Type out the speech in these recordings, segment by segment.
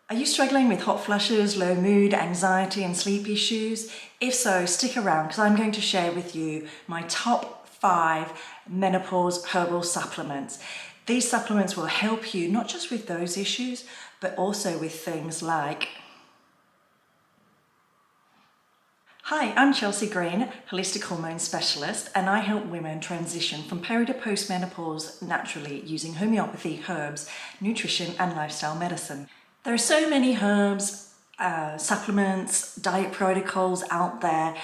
Are you struggling with hot flushes, low mood, anxiety and sleep issues? If so, stick around because I'm going to share with you my top 5 menopause herbal supplements. These supplements will help you not just with those issues, but also with things like... Hi, I'm Chelsea Green, holistic hormone specialist, and I help women transition from peri to post-menopause naturally using homeopathy, herbs, nutrition and lifestyle medicine. There are so many herbs, supplements, diet protocols out there.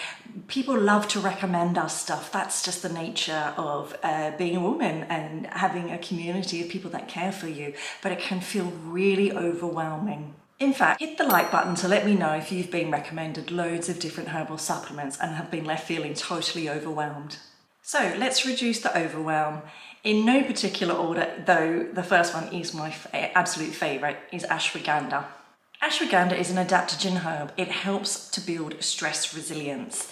People love to recommend us stuff. That's just the nature of being a woman and having a community of people that care for you, but it can feel really overwhelming. In fact, hit the like button to let me know if you've been recommended loads of different herbal supplements and have been left feeling totally overwhelmed. So let's reduce the overwhelm. In no particular order, though the first one is my absolute favourite, is ashwagandha. Ashwagandha is an adaptogen herb. It helps to build stress resilience.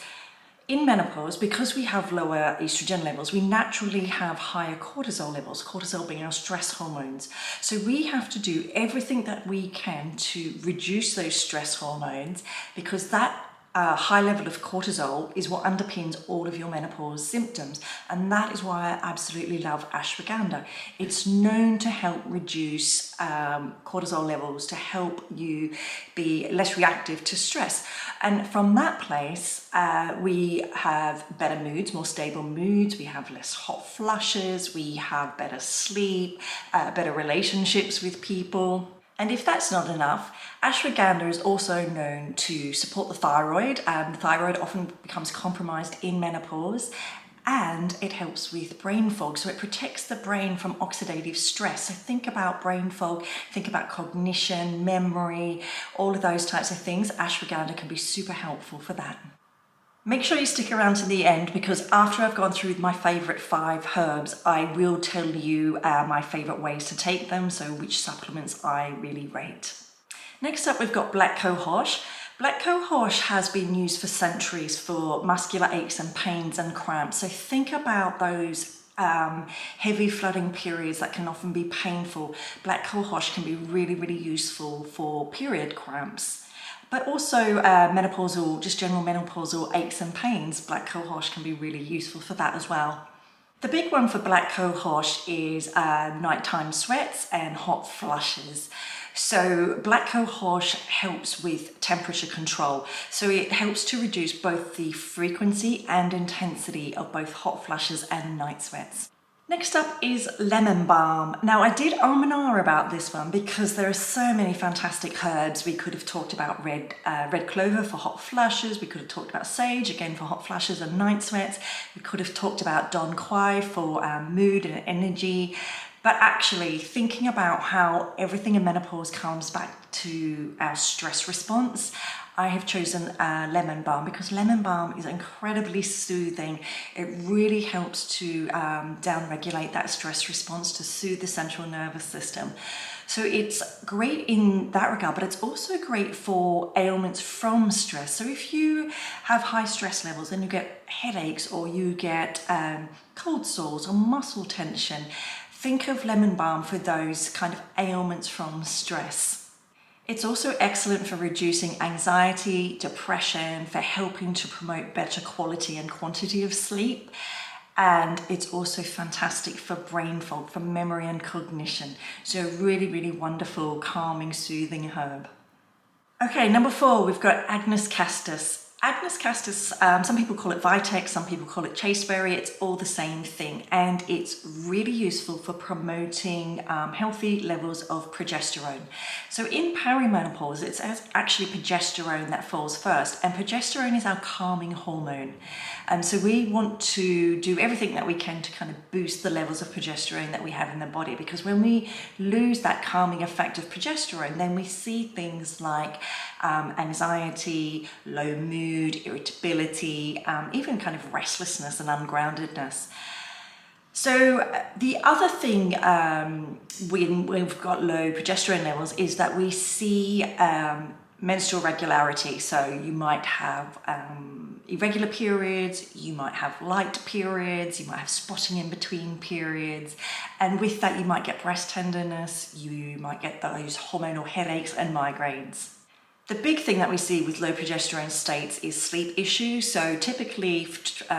In menopause, because we have lower estrogen levels, we naturally have higher cortisol levels, cortisol being our stress hormones. So we have to do everything that we can to reduce those stress hormones, because that high level of cortisol is what underpins all of your menopause symptoms, and that is why I absolutely love ashwagandha. It's known to help reduce cortisol levels, to help you be less reactive to stress, and from that place we have better moods, more stable moods, we have less hot flushes, we have better sleep, better relationships with people. And if that's not enough, ashwagandha is also known to support the thyroid. The thyroid often becomes compromised in menopause, and it helps with brain fog. So it protects the brain from oxidative stress. So think about brain fog, think about cognition, memory, all of those types of things. Ashwagandha can be super helpful for that. Make sure you stick around to the end, because after I've gone through my favourite 5 herbs, I will tell you my favourite ways to take them, so which supplements I really rate. Next up, we've got black cohosh. Black cohosh has been used for centuries for muscular aches and pains and cramps. So think about those heavy flooding periods that can often be painful. Black cohosh can be really, really useful for period cramps. But also menopausal, just general menopausal aches and pains. Black cohosh can be really useful for that as well. The big one for black cohosh is nighttime sweats and hot flushes. So black cohosh helps with temperature control. So it helps to reduce both the frequency and intensity of both hot flushes and night sweats. Next up is lemon balm. Now I did and ah about this one because there are so many fantastic herbs. We could have talked about red clover for hot flushes. We could have talked about sage, again for hot flushes and night sweats. We could have talked about Don Quai for mood and energy. But actually thinking about how everything in menopause comes back to our stress response, I have chosen lemon balm because lemon balm is incredibly soothing. It really helps to down-regulate that stress response, to soothe the central nervous system. So it's great in that regard, but it's also great for ailments from stress. So if you have high stress levels and you get headaches, or you get cold sores or muscle tension, think of lemon balm for those kind of ailments from stress. It's also excellent for reducing anxiety, depression, for helping to promote better quality and quantity of sleep. And it's also fantastic for brain fog, for memory and cognition. So really, really wonderful, calming, soothing herb. Okay, number 4, we've got Agnes Castris. Agnes Castris, some people call it Vitex, some people call it chasteberry. It's all the same thing, and it's really useful for promoting healthy levels of progesterone. So in perimenopause, it's actually progesterone that falls first, and progesterone is our calming hormone. So we want to do everything that we can to kind of boost the levels of progesterone that we have in the body, because when we lose that calming effect of progesterone, then we see things like anxiety, low mood, irritability, even kind of restlessness and ungroundedness. So the other thing when we've got low progesterone levels is that we see menstrual regularity. So you might have irregular periods, you might have light periods, you might have spotting in between periods, and with that you might get breast tenderness, you might get those hormonal headaches and migraines. The big thing that we see with low progesterone states is sleep issues. So typically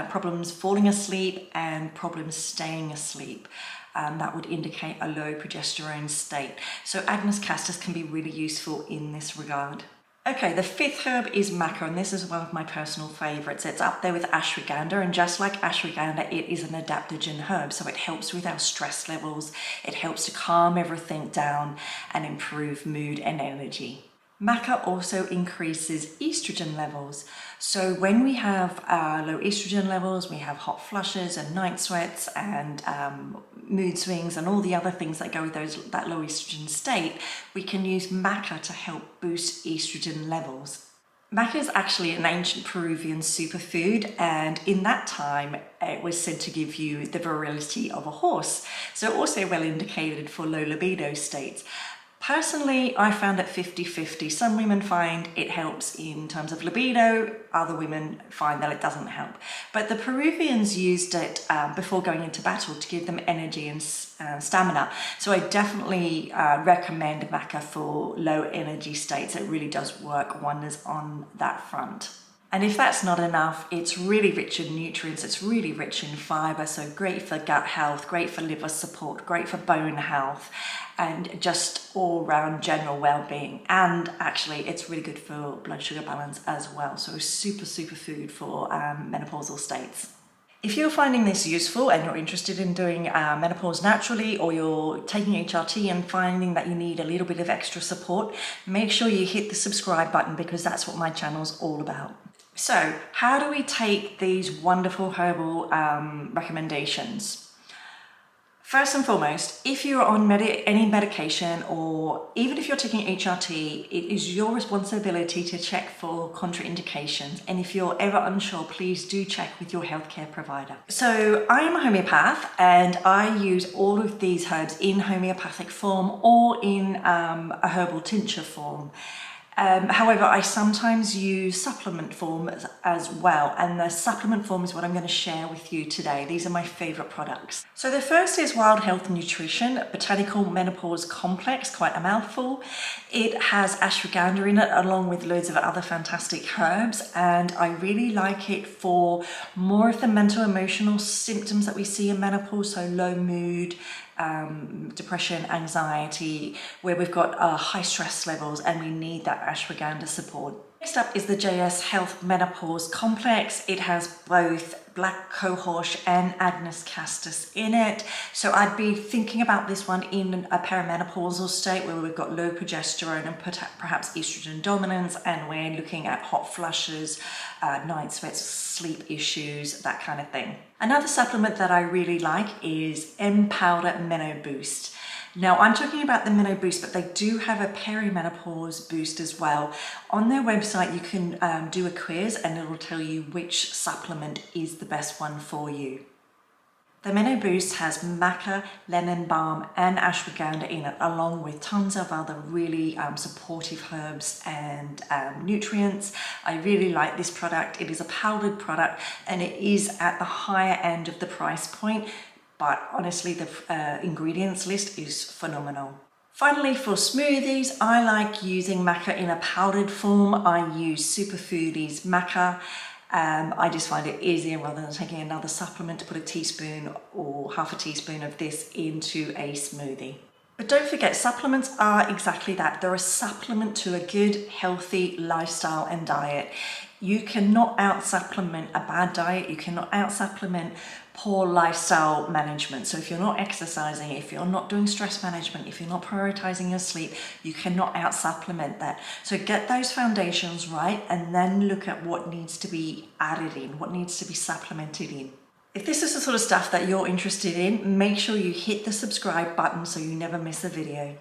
problems falling asleep and problems staying asleep. That would indicate a low progesterone state. So Agnes Castris can be really useful in this regard. Okay, the fifth herb is Maca, and this is one of my personal favorites. It's up there with Ashwagandha, and just like Ashwagandha, it is an adaptogen herb. So it helps with our stress levels. It helps to calm everything down and improve mood and energy. Maca also increases estrogen levels. So when we have low estrogen levels, we have hot flushes and night sweats and mood swings and all the other things that go with that low estrogen state, we can use Maca to help boost estrogen levels. Maca is actually an ancient Peruvian superfood, and in that time it was said to give you the virility of a horse. So also well indicated for low libido states. Personally, I found it 50-50. Some women find it helps in terms of libido, other women find that it doesn't help. But the Peruvians used it before going into battle to give them energy and stamina. So I definitely recommend Maca for low energy states. It really does work wonders on that front. And if that's not enough, it's really rich in nutrients, it's really rich in fiber, so great for gut health, great for liver support, great for bone health, and just all round general well-being. And actually it's really good for blood sugar balance as well, so super food for menopausal states. If you're finding this useful and you're interested in doing menopause naturally, or you're taking HRT and finding that you need a little bit of extra support, make sure you hit the subscribe button, because that's what my channel's all about. So how do we take these wonderful herbal recommendations? First and foremost, if you're on any medication, or even if you're taking HRT, it is your responsibility to check for contraindications. And if you're ever unsure, please do check with your healthcare provider. So I'm a homeopath, and I use all of these herbs in homeopathic form or in a herbal tincture form. However, I sometimes use supplement form as well, and the supplement form is what I'm going to share with you today. These are my favorite products. So the first is Wild Health Nutrition Botanical Menopause Complex, quite a mouthful. It has ashwagandha in it, along with loads of other fantastic herbs, and I really like it for more of the mental emotional symptoms that we see in menopause, so low mood, depression, anxiety, where we've got high stress levels and we need that ashwagandha support. Next up is the JS Health Menopause Complex. It has both black cohosh and Agnes Castris in it. So I'd be thinking about this one in a perimenopausal state where we've got low progesterone and perhaps estrogen dominance, and we're looking at hot flushes, night sweats, sleep issues, that kind of thing. Another supplement that I really like is MPowder Meno-boost. Now I'm talking about the Meno-boost, but they do have a perimenopause boost as well. On their website you can do a quiz and it will tell you which supplement is the best one for you. The Meno-boost has Maca, lemon balm and ashwagandha in it, along with tons of other really supportive herbs and nutrients. I really like this product. It is a powdered product and it is at the higher end of the price point, but honestly the ingredients list is phenomenal. Finally, for smoothies, I like using Maca in a powdered form. I use Superfoodies Maca. I just find it easier, rather than taking another supplement, to put a teaspoon or half a teaspoon of this into a smoothie. But don't forget, supplements are exactly that. They're a supplement to a good, healthy lifestyle and diet. You cannot out-supplement a bad diet. You cannot out-supplement poor lifestyle management. So if you're not exercising, if you're not doing stress management, if you're not prioritizing your sleep, you cannot out-supplement that. So get those foundations right and then look at what needs to be added in, what needs to be supplemented in. If this is the sort of stuff that you're interested in, make sure you hit the subscribe button so you never miss a video.